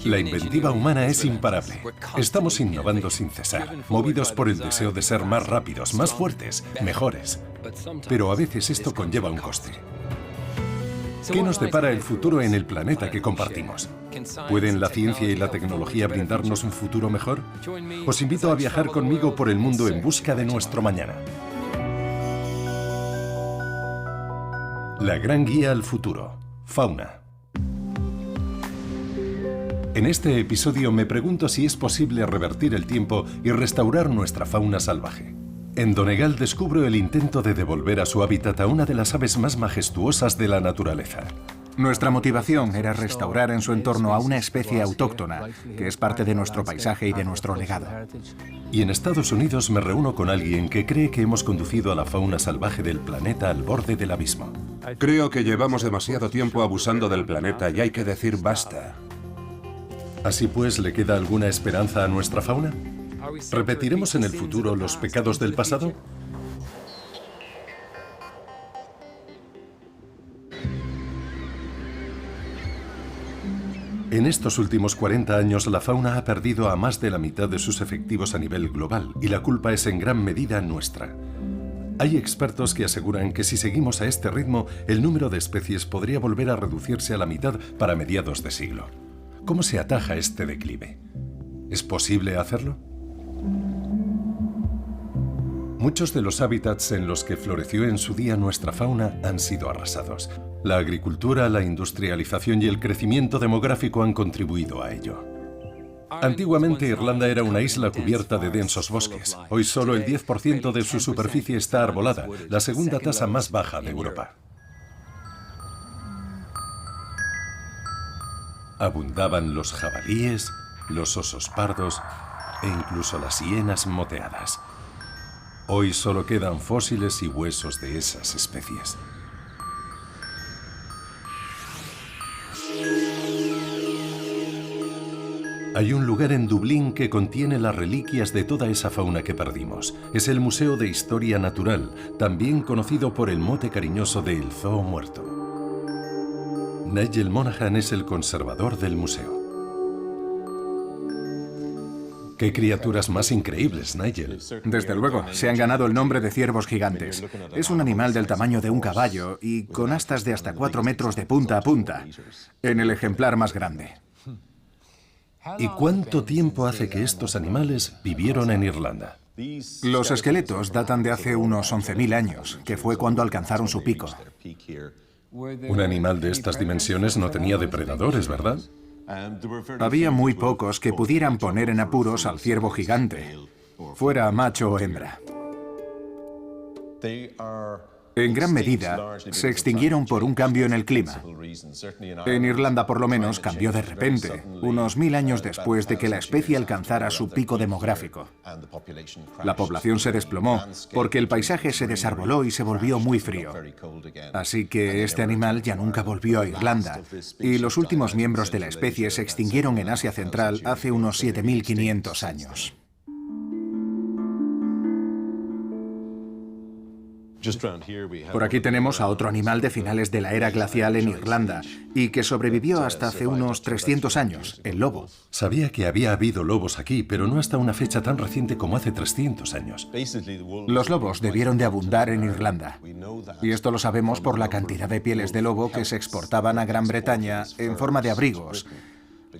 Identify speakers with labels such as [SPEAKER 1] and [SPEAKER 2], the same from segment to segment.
[SPEAKER 1] La inventiva humana es imparable. Estamos innovando sin cesar, movidos por el deseo de ser más rápidos, más fuertes, mejores. Pero a veces esto conlleva un coste. ¿Qué nos depara el futuro en el planeta que compartimos? ¿Pueden la ciencia y la tecnología brindarnos un futuro mejor? Os invito a viajar conmigo por el mundo en busca de nuestro mañana. La gran guía al futuro. Fauna. En este episodio me pregunto si es posible revertir el tiempo y restaurar nuestra fauna salvaje. En Donegal descubro el intento de devolver a su hábitat a una de las aves más majestuosas de la naturaleza.
[SPEAKER 2] Nuestra motivación era restaurar en su entorno a una especie autóctona, que es parte de nuestro paisaje y de nuestro legado.
[SPEAKER 1] Y en Estados Unidos me reúno con alguien que cree que hemos conducido a la fauna salvaje del planeta al borde del abismo.
[SPEAKER 3] Creo que llevamos demasiado tiempo abusando del planeta y hay que decir basta.
[SPEAKER 1] Así pues, ¿le queda alguna esperanza a nuestra fauna? ¿Repetiremos en el futuro los pecados del pasado? En estos últimos 40 años, la fauna ha perdido a más de la mitad de sus efectivos a nivel global, y la culpa es en gran medida nuestra. Hay expertos que aseguran que si seguimos a este ritmo, el número de especies podría volver a reducirse a la mitad para mediados de siglo. ¿Cómo se ataja este declive? ¿Es posible hacerlo? Muchos de los hábitats en los que floreció en su día nuestra fauna han sido arrasados. La agricultura, la industrialización y el crecimiento demográfico han contribuido a ello. Antiguamente Irlanda era una isla cubierta de densos bosques. Hoy solo el 10% de su superficie está arbolada, la segunda tasa más baja de Europa. Abundaban los jabalíes, los osos pardos e incluso las hienas moteadas. Hoy solo quedan fósiles y huesos de esas especies. Hay un lugar en Dublín que contiene las reliquias de toda esa fauna que perdimos. Es el Museo de Historia Natural, también conocido por el mote cariñoso de El Zoo Muerto. Nigel Monaghan es el conservador del museo. ¡Qué criaturas más increíbles, Nigel!
[SPEAKER 2] Desde luego, se han ganado el nombre de ciervos gigantes. Es un animal del tamaño de un caballo y con astas de hasta 4 metros de punta a punta, en el ejemplar más grande.
[SPEAKER 1] ¿Y cuánto tiempo hace que estos animales vivieron en Irlanda?
[SPEAKER 2] Los esqueletos datan de hace unos 11.000 años, que fue cuando alcanzaron su pico.
[SPEAKER 1] Un animal de estas dimensiones no tenía depredadores, ¿verdad?
[SPEAKER 2] Había muy pocos que pudieran poner en apuros al ciervo gigante, fuera macho o hembra. En gran medida, se extinguieron por un cambio en el clima. En Irlanda, por lo menos, cambió de repente, unos 1000 años después de que la especie alcanzara su pico demográfico. La población se desplomó porque el paisaje se desarboló y se volvió muy frío. Así que este animal ya nunca volvió a Irlanda, y los últimos miembros de la especie se extinguieron en Asia Central hace unos 7500 años. Por aquí tenemos a otro animal de finales de la era glacial en Irlanda y que sobrevivió hasta hace unos 300 años, el lobo.
[SPEAKER 1] Sabía que había habido lobos aquí, pero no hasta una fecha tan reciente como hace 300 años.
[SPEAKER 2] Los lobos debieron de abundar en Irlanda. Y esto lo sabemos por la cantidad de pieles de lobo que se exportaban a Gran Bretaña en forma de abrigos,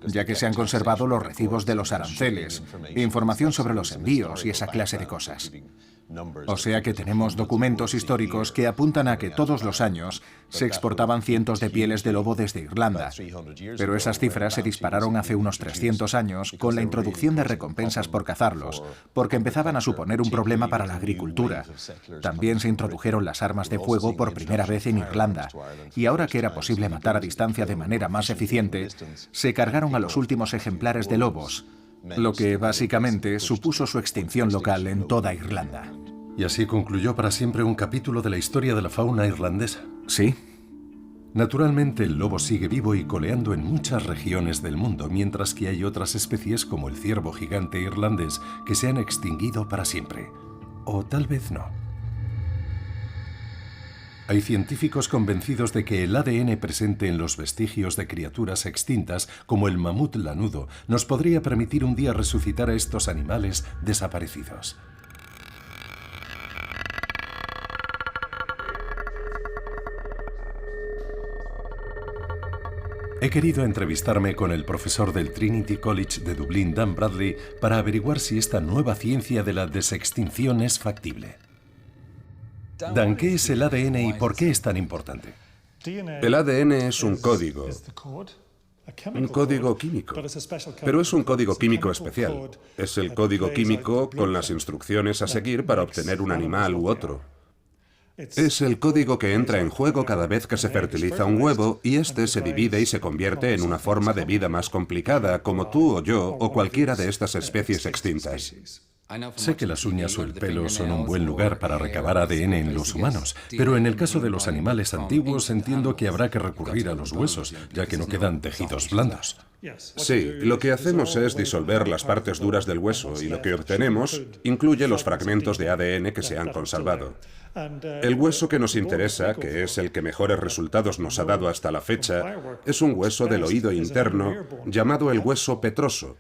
[SPEAKER 2] ya que se han conservado los recibos de los aranceles, información sobre los envíos y esa clase de cosas. O sea que tenemos documentos históricos que apuntan a que todos los años se exportaban cientos de pieles de lobo desde Irlanda. Pero esas cifras se dispararon hace unos 300 años con la introducción de recompensas por cazarlos, porque empezaban a suponer un problema para la agricultura. También se introdujeron las armas de fuego por primera vez en Irlanda. Y ahora que era posible matar a distancia de manera más eficiente, se cargaron a los últimos ejemplares de lobos, lo que básicamente supuso su extinción local en toda Irlanda.
[SPEAKER 1] Y así concluyó para siempre un capítulo de la historia de la fauna irlandesa.
[SPEAKER 2] Sí.
[SPEAKER 1] Naturalmente, el lobo sigue vivo y coleando en muchas regiones del mundo, mientras que hay otras especies como el ciervo gigante irlandés que se han extinguido para siempre. O tal vez no. Hay científicos convencidos de que el ADN presente en los vestigios de criaturas extintas, como el mamut lanudo, nos podría permitir un día resucitar a estos animales desaparecidos. He querido entrevistarme con el profesor del Trinity College de Dublín, Dan Bradley, para averiguar si esta nueva ciencia de la desextinción es factible. Dan, ¿qué es el ADN y por qué es tan importante?
[SPEAKER 3] El ADN es un código químico, pero es un código químico especial. Es el código químico con las instrucciones a seguir para obtener un animal u otro. Es el código que entra en juego cada vez que se fertiliza un huevo y este se divide y se convierte en una forma de vida más complicada, como tú o yo o cualquiera de estas especies extintas.
[SPEAKER 1] Sé que las uñas o el pelo son un buen lugar para recabar ADN en los humanos, pero en el caso de los animales antiguos entiendo que habrá que recurrir a los huesos, ya que no quedan tejidos blandos.
[SPEAKER 3] Sí, lo que hacemos es disolver las partes duras del hueso y lo que obtenemos incluye los fragmentos de ADN que se han conservado. El hueso que nos interesa, que es el que mejores resultados nos ha dado hasta la fecha, es un hueso del oído interno llamado el hueso petroso.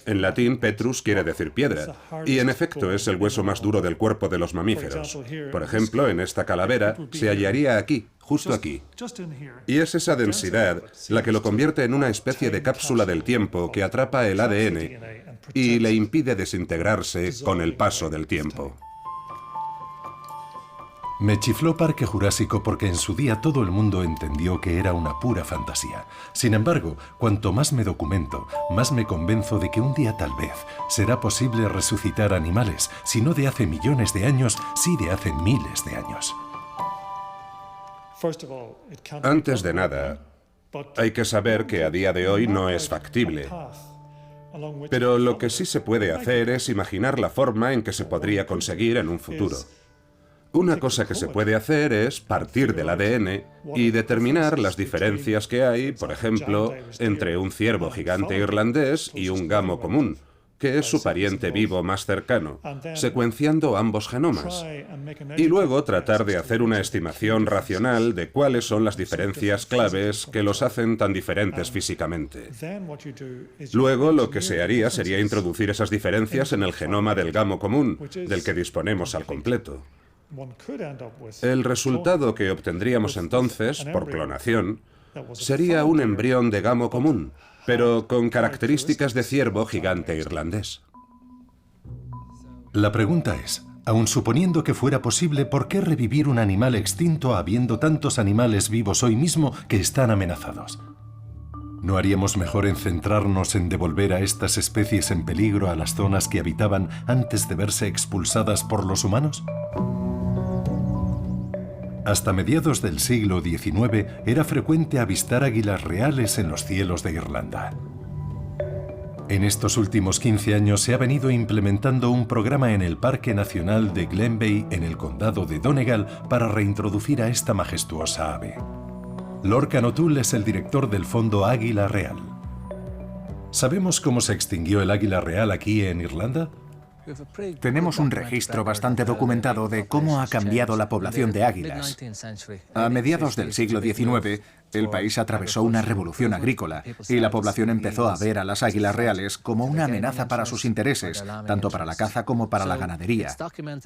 [SPEAKER 3] En latín, petrus quiere decir piedra, y en efecto es el hueso más duro del cuerpo de los mamíferos. Por ejemplo, en esta calavera se hallaría aquí, justo aquí. Y es esa densidad la que lo convierte en una especie de cápsula del tiempo que atrapa el ADN y le impide desintegrarse con el paso del tiempo.
[SPEAKER 1] Me chifló Parque Jurásico porque en su día todo el mundo entendió que era una pura fantasía. Sin embargo, cuanto más me documento, más me convenzo de que un día tal vez será posible resucitar animales, si no de hace millones de años, sí de hace miles de años.
[SPEAKER 3] Antes de nada, hay que saber que a día de hoy no es factible. Pero lo que sí se puede hacer es imaginar la forma en que se podría conseguir en un futuro. Una cosa que se puede hacer es partir del ADN y determinar las diferencias que hay, por ejemplo, entre un ciervo gigante irlandés y un gamo común, que es su pariente vivo más cercano, secuenciando ambos genomas. Y luego tratar de hacer una estimación racional de cuáles son las diferencias claves que los hacen tan diferentes físicamente. Luego lo que se haría sería introducir esas diferencias en el genoma del gamo común, del que disponemos al completo. El resultado que obtendríamos entonces, por clonación, sería un embrión de gamo común, pero con características de ciervo gigante irlandés.
[SPEAKER 1] La pregunta es, aun suponiendo que fuera posible, ¿por qué revivir un animal extinto habiendo tantos animales vivos hoy mismo que están amenazados? ¿No haríamos mejor en centrarnos en devolver a estas especies en peligro a las zonas que habitaban antes de verse expulsadas por los humanos? Hasta mediados del siglo XIX era frecuente avistar águilas reales en los cielos de Irlanda. En estos últimos 15 años se ha venido implementando un programa en el Parque Nacional de Glen Bay, en el condado de Donegal, para reintroducir a esta majestuosa ave. Lorcan O'Toole es el director del Fondo Águila Real. ¿Sabemos cómo se extinguió el águila real aquí en Irlanda?
[SPEAKER 2] Tenemos un registro bastante documentado de cómo ha cambiado la población de águilas. A mediados del siglo XIX, el país atravesó una revolución agrícola y la población empezó a ver a las águilas reales como una amenaza para sus intereses, tanto para la caza como para la ganadería.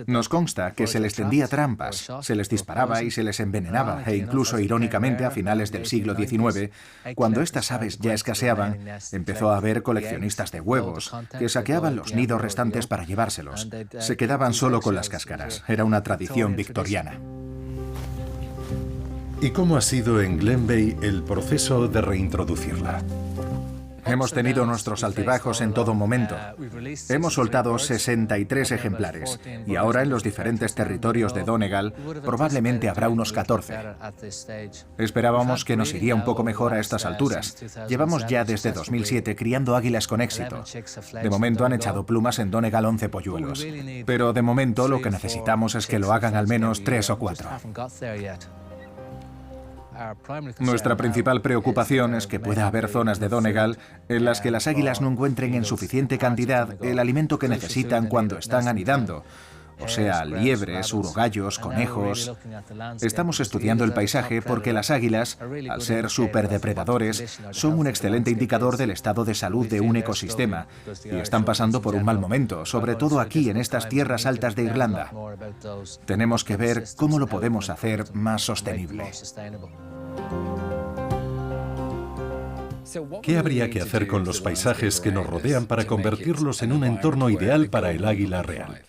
[SPEAKER 2] Nos consta que se les tendía trampas, se les disparaba y se les envenenaba, e incluso irónicamente a finales del siglo XIX, cuando estas aves ya escaseaban, empezó a haber coleccionistas de huevos que saqueaban los nidos restantes para llevárselos. Se quedaban solo con las cáscaras. Era una tradición victoriana.
[SPEAKER 1] ¿Y cómo ha sido en Glen Bay el proceso de reintroducirla?
[SPEAKER 2] Hemos tenido nuestros altibajos en todo momento. Hemos soltado 63 ejemplares y ahora en los diferentes territorios de Donegal probablemente habrá unos 14. Esperábamos que nos iría un poco mejor a estas alturas. Llevamos ya desde 2007 criando águilas con éxito. De momento han echado plumas en Donegal 11 polluelos. Pero de momento lo que necesitamos es que lo hagan al menos 3 o 4. Nuestra principal preocupación es que pueda haber zonas de Donegal en las que las águilas no encuentren en suficiente cantidad el alimento que necesitan cuando están anidando, o sea, liebres, urogallos, conejos. Estamos estudiando el paisaje porque las águilas, al ser superdepredadores, son un excelente indicador del estado de salud de un ecosistema y están pasando por un mal momento, sobre todo aquí en estas tierras altas de Irlanda. Tenemos que ver cómo lo podemos hacer más sostenible.
[SPEAKER 1] ¿Qué habría que hacer con los paisajes que nos rodean para convertirlos en un entorno ideal para el águila real?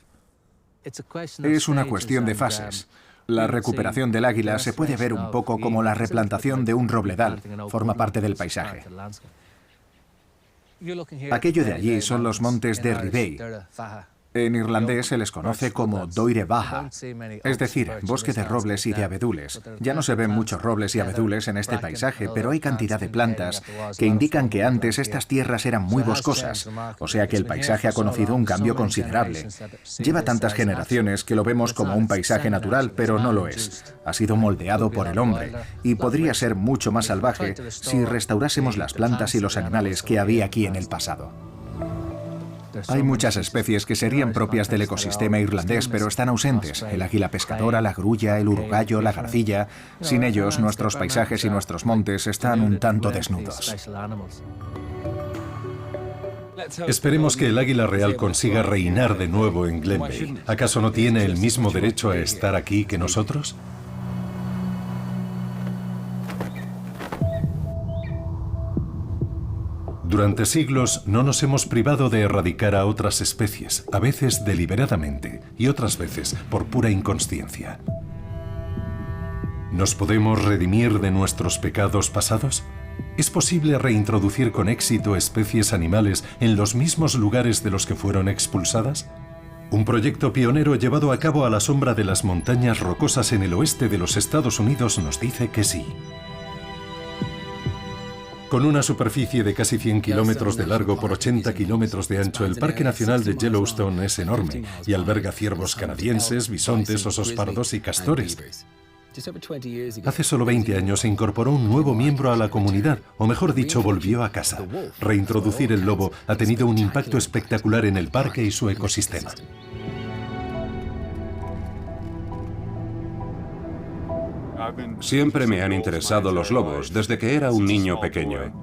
[SPEAKER 2] Es una cuestión de fases. La recuperación del águila se puede ver un poco como la replantación de un robledal, forma parte del paisaje. Aquello de allí son los montes de Ribey. En irlandés se les conoce como Doire Baja, es decir, bosque de robles y de abedules. Ya no se ven muchos robles y abedules en este paisaje, pero hay cantidad de plantas que indican que antes estas tierras eran muy boscosas, o sea que el paisaje ha conocido un cambio considerable. Lleva tantas generaciones que lo vemos como un paisaje natural, pero no lo es. Ha sido moldeado por el hombre y podría ser mucho más salvaje si restaurásemos las plantas y los animales que había aquí en el pasado. Hay muchas especies que serían propias del ecosistema irlandés, pero están ausentes. El águila pescadora, la grulla, el urogallo, la garcilla. Sin ellos, nuestros paisajes y nuestros montes están un tanto desnudos.
[SPEAKER 1] Esperemos que el águila real consiga reinar de nuevo en Glen Veigh. ¿Acaso no tiene el mismo derecho a estar aquí que nosotros? Durante siglos no nos hemos privado de erradicar a otras especies, a veces deliberadamente y otras veces por pura inconsciencia. ¿Nos podemos redimir de nuestros pecados pasados? ¿Es posible reintroducir con éxito especies animales en los mismos lugares de los que fueron expulsadas? Un proyecto pionero llevado a cabo a la sombra de las montañas rocosas en el oeste de los Estados Unidos nos dice que sí. Con una superficie de casi 100 kilómetros de largo por 80 kilómetros de ancho, el Parque Nacional de Yellowstone es enorme y alberga ciervos canadienses, bisontes, osos pardos y castores. Hace solo 20 años se incorporó un nuevo miembro a la comunidad, o mejor dicho, volvió a casa. Reintroducir el lobo ha tenido un impacto espectacular en el parque y su ecosistema.
[SPEAKER 3] Siempre me han interesado los lobos, desde que era un niño pequeño.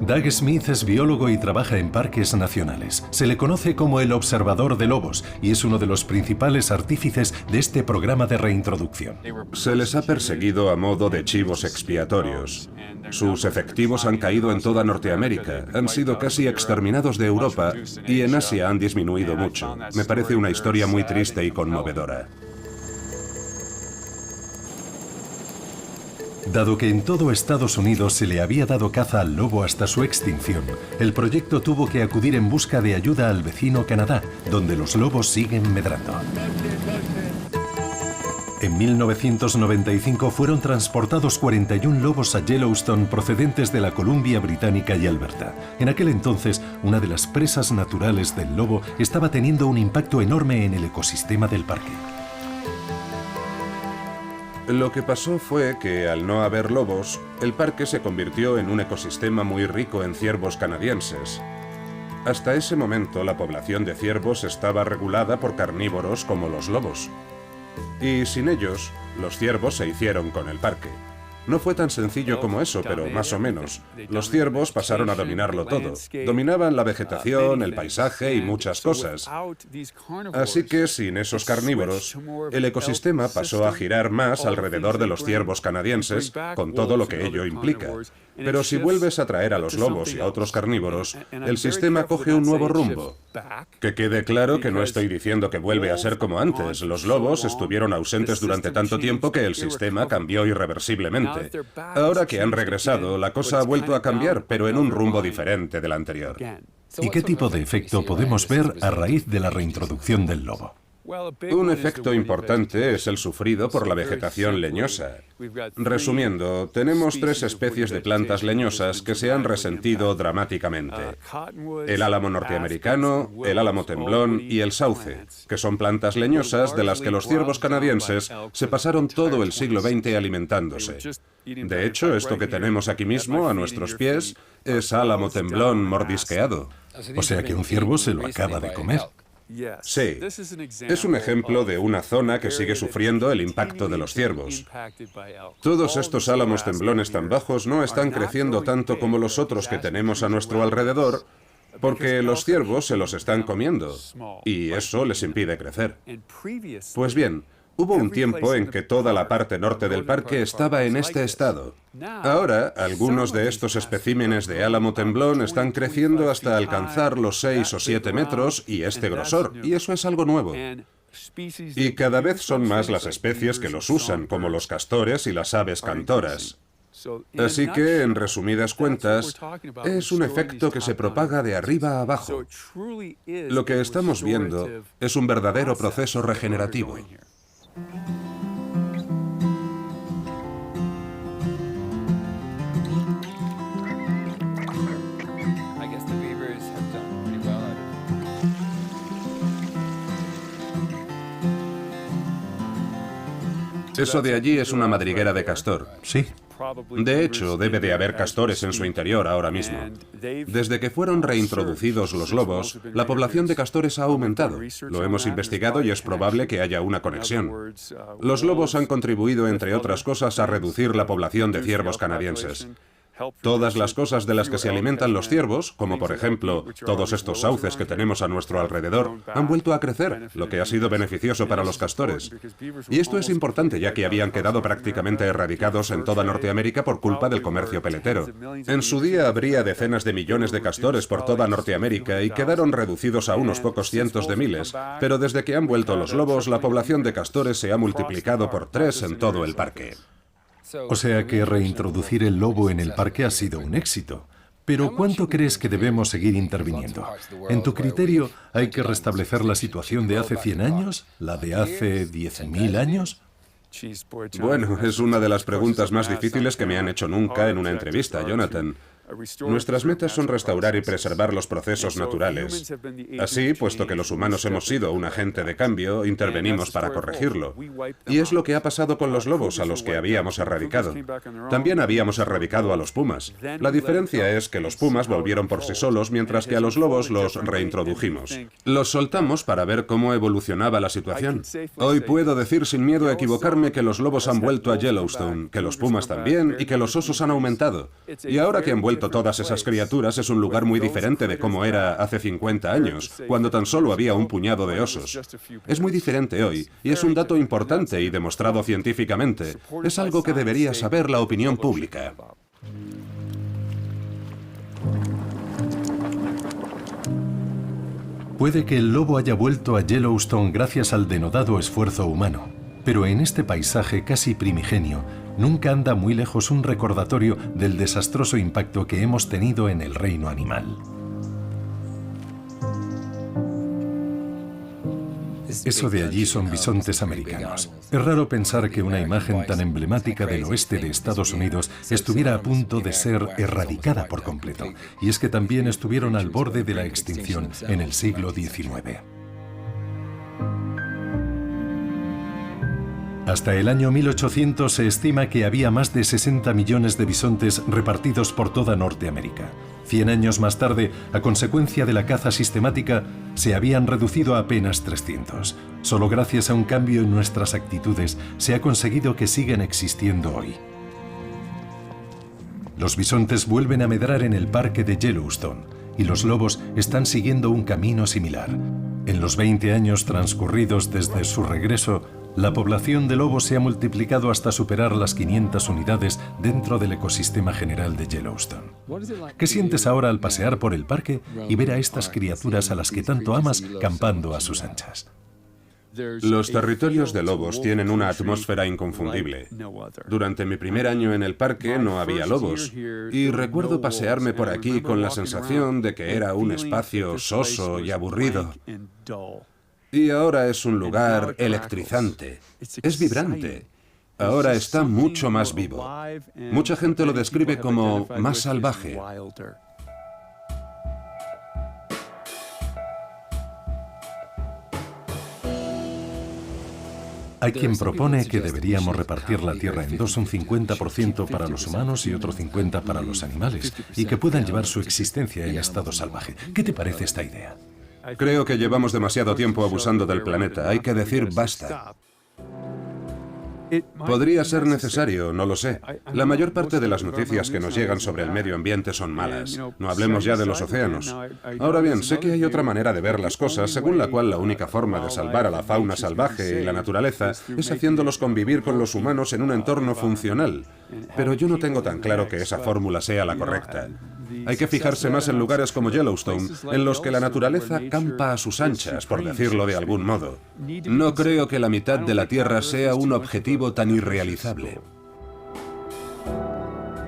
[SPEAKER 1] Doug Smith es biólogo y trabaja en parques nacionales. Se le conoce como el observador de lobos y es uno de los principales artífices de este programa de reintroducción.
[SPEAKER 3] Se les ha perseguido a modo de chivos expiatorios. Sus efectivos han caído en toda Norteamérica, han sido casi exterminados de Europa y en Asia han disminuido mucho. Me parece una historia muy triste y conmovedora.
[SPEAKER 1] Dado que en todo Estados Unidos se le había dado caza al lobo hasta su extinción, el proyecto tuvo que acudir en busca de ayuda al vecino Canadá, donde los lobos siguen medrando. En 1995 fueron transportados 41 lobos a Yellowstone procedentes de la Columbia Británica y Alberta. En aquel entonces, una de las presas naturales del lobo estaba teniendo un impacto enorme en el ecosistema del parque.
[SPEAKER 3] Lo que pasó fue que, al no haber lobos, el parque se convirtió en un ecosistema muy rico en ciervos canadienses. Hasta ese momento, la población de ciervos estaba regulada por carnívoros como los lobos. Y sin ellos, los ciervos se hicieron con el parque. No fue tan sencillo como eso, pero más o menos. Los ciervos pasaron a dominarlo todo. Dominaban la vegetación, el paisaje y muchas cosas. Así que, sin esos carnívoros, el ecosistema pasó a girar más alrededor de los ciervos canadienses, con todo lo que ello implica. Pero si vuelves a traer a los lobos y a otros carnívoros, el sistema coge un nuevo rumbo. Que quede claro que no estoy diciendo que vuelve a ser como antes. Los lobos estuvieron ausentes durante tanto tiempo que el sistema cambió irreversiblemente. Ahora que han regresado, la cosa ha vuelto a cambiar, pero en un rumbo diferente del anterior.
[SPEAKER 1] ¿Y qué tipo de efecto podemos ver a raíz de la reintroducción del lobo?
[SPEAKER 3] Un efecto importante es el sufrido por la vegetación leñosa. Resumiendo, tenemos 3 especies de plantas leñosas que se han resentido dramáticamente. El álamo norteamericano, el álamo temblón y el sauce, que son plantas leñosas de las que los ciervos canadienses se pasaron todo el siglo XX alimentándose. De hecho, esto que tenemos aquí mismo, a nuestros pies, es álamo temblón mordisqueado.
[SPEAKER 1] O sea que un ciervo se lo acaba de comer.
[SPEAKER 3] Sí, es un ejemplo de una zona que sigue sufriendo el impacto de los ciervos. Todos estos álamos temblones tan bajos no están creciendo tanto como los otros que tenemos a nuestro alrededor, porque los ciervos se los están comiendo, y eso les impide crecer. Pues bien, hubo un tiempo en que toda la parte norte del parque estaba en este estado. Ahora, algunos de estos especímenes de álamo temblón están creciendo hasta alcanzar los 6 o 7 metros y este grosor, y eso es algo nuevo. Y cada vez son más las especies que los usan, como los castores y las aves cantoras. Así que, en resumidas cuentas, es un efecto que se propaga de arriba a abajo. Lo que estamos viendo es un verdadero proceso regenerativo. Eso de allí es una madriguera de castor.
[SPEAKER 1] Sí.
[SPEAKER 3] De hecho, debe de haber castores en su interior ahora mismo. Desde que fueron reintroducidos los lobos, la población de castores ha aumentado. Lo hemos investigado y es probable que haya una conexión. Los lobos han contribuido, entre otras cosas, a reducir la población de ciervos canadienses. Todas las cosas de las que se alimentan los ciervos, como por ejemplo todos estos sauces que tenemos a nuestro alrededor, han vuelto a crecer, lo que ha sido beneficioso para los castores. Y esto es importante, ya que habían quedado prácticamente erradicados en toda Norteamérica por culpa del comercio peletero. En su día habría decenas de millones de castores por toda Norteamérica y quedaron reducidos a unos pocos cientos de miles, pero desde que han vuelto los lobos, la población de castores se ha multiplicado por 3 en todo el parque.
[SPEAKER 1] O sea que reintroducir el lobo en el parque ha sido un éxito. Pero ¿cuánto crees que debemos seguir interviniendo? En tu criterio, ¿hay que restablecer la situación de hace 100 años? ¿La de hace 10.000 años?
[SPEAKER 3] Bueno, es una de las preguntas más difíciles que me han hecho nunca en una entrevista, Jonathan. Nuestras metas son restaurar y preservar los procesos naturales. Así, puesto que los humanos hemos sido un agente de cambio, intervenimos para corregirlo. Y es lo que ha pasado con los lobos, a los que habíamos erradicado. También habíamos erradicado a los pumas. La diferencia es que los pumas volvieron por sí solos, mientras que a los lobos los reintrodujimos. Los soltamos para ver cómo evolucionaba la situación. Hoy puedo decir sin miedo a equivocarme que los lobos han vuelto a Yellowstone, que los pumas también y que los osos han aumentado. Y ahora que han vuelto todas esas criaturas, es un lugar muy diferente de cómo era hace 50 años, cuando tan solo había un puñado de osos. Es muy diferente hoy, y es un dato importante y demostrado científicamente. Es algo que debería saber la opinión pública.
[SPEAKER 1] Puede que el lobo haya vuelto a Yellowstone gracias al denodado esfuerzo humano, pero en este paisaje casi primigenio, nunca anda muy lejos un recordatorio del desastroso impacto que hemos tenido en el reino animal. Eso de allí son bisontes americanos. Es raro pensar que una imagen tan emblemática del oeste de Estados Unidos estuviera a punto de ser erradicada por completo. Y es que también estuvieron al borde de la extinción en el siglo XIX. Hasta el año 1800 se estima que había más de 60 millones de bisontes repartidos por toda Norteamérica. 100 años más tarde, a consecuencia de la caza sistemática, se habían reducido a apenas 300. Solo gracias a un cambio en nuestras actitudes se ha conseguido que sigan existiendo hoy. Los bisontes vuelven a medrar en el parque de Yellowstone y los lobos están siguiendo un camino similar. En los 20 años transcurridos desde su regreso, la población de lobos se ha multiplicado hasta superar las 500 unidades dentro del ecosistema general de Yellowstone. ¿Qué sientes ahora al pasear por el parque y ver a estas criaturas a las que tanto amas campando a sus anchas?
[SPEAKER 3] Los territorios de lobos tienen una atmósfera inconfundible. Durante mi primer año en el parque no había lobos, y recuerdo pasearme por aquí con la sensación de que era un espacio soso y aburrido. Y ahora es un lugar electrizante, es vibrante. Ahora está mucho más vivo. Mucha gente lo describe como más salvaje.
[SPEAKER 1] Hay quien propone que deberíamos repartir la Tierra en dos, un 50% para los humanos y otro 50% para los animales, y que puedan llevar su existencia en estado salvaje. ¿Qué te parece esta idea?
[SPEAKER 3] Creo que llevamos demasiado tiempo abusando del planeta. Hay que decir basta. Podría ser necesario, no lo sé. La mayor parte de las noticias que nos llegan sobre el medio ambiente son malas. No hablemos ya de los océanos. Ahora bien, sé que hay otra manera de ver las cosas, según la cual la única forma de salvar a la fauna salvaje y la naturaleza es haciéndolos convivir con los humanos en un entorno funcional. Pero yo no tengo tan claro que esa fórmula sea la correcta. Hay que fijarse más en lugares como Yellowstone, en los que la naturaleza campa a sus anchas, por decirlo de algún modo. No creo que la mitad de la Tierra sea un objetivo tan irrealizable.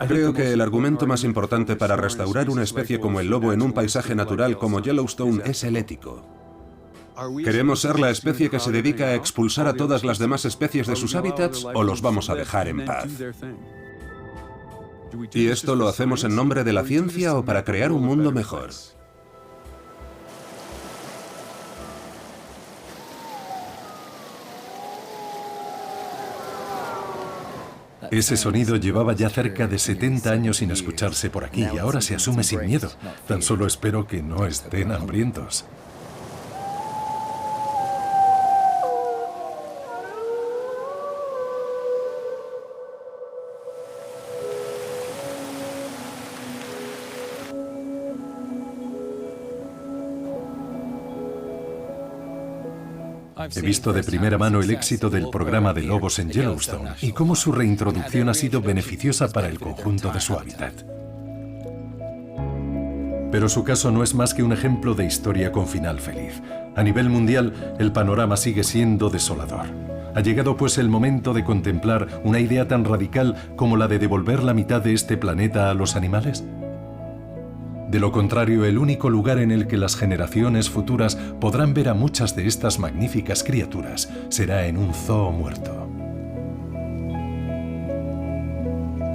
[SPEAKER 3] Creo que el argumento más importante para restaurar una especie como el lobo en un paisaje natural como Yellowstone es el ético. ¿Queremos ser la especie que se dedica a expulsar a todas las demás especies de sus hábitats o los vamos a dejar en paz? ¿Y esto lo hacemos en nombre de la ciencia o para crear un mundo mejor?
[SPEAKER 1] Ese sonido llevaba ya cerca de 70 años sin escucharse por aquí y ahora se asume sin miedo. Tan solo espero que no estén hambrientos. He visto de primera mano el éxito del programa de lobos en Yellowstone y cómo su reintroducción ha sido beneficiosa para el conjunto de su hábitat. Pero su caso no es más que un ejemplo de historia con final feliz. A nivel mundial, el panorama sigue siendo desolador. Ha llegado pues el momento de contemplar una idea tan radical como la de devolver la mitad de este planeta a los animales. De lo contrario, el único lugar en el que las generaciones futuras podrán ver a muchas de estas magníficas criaturas será en un zoo muerto.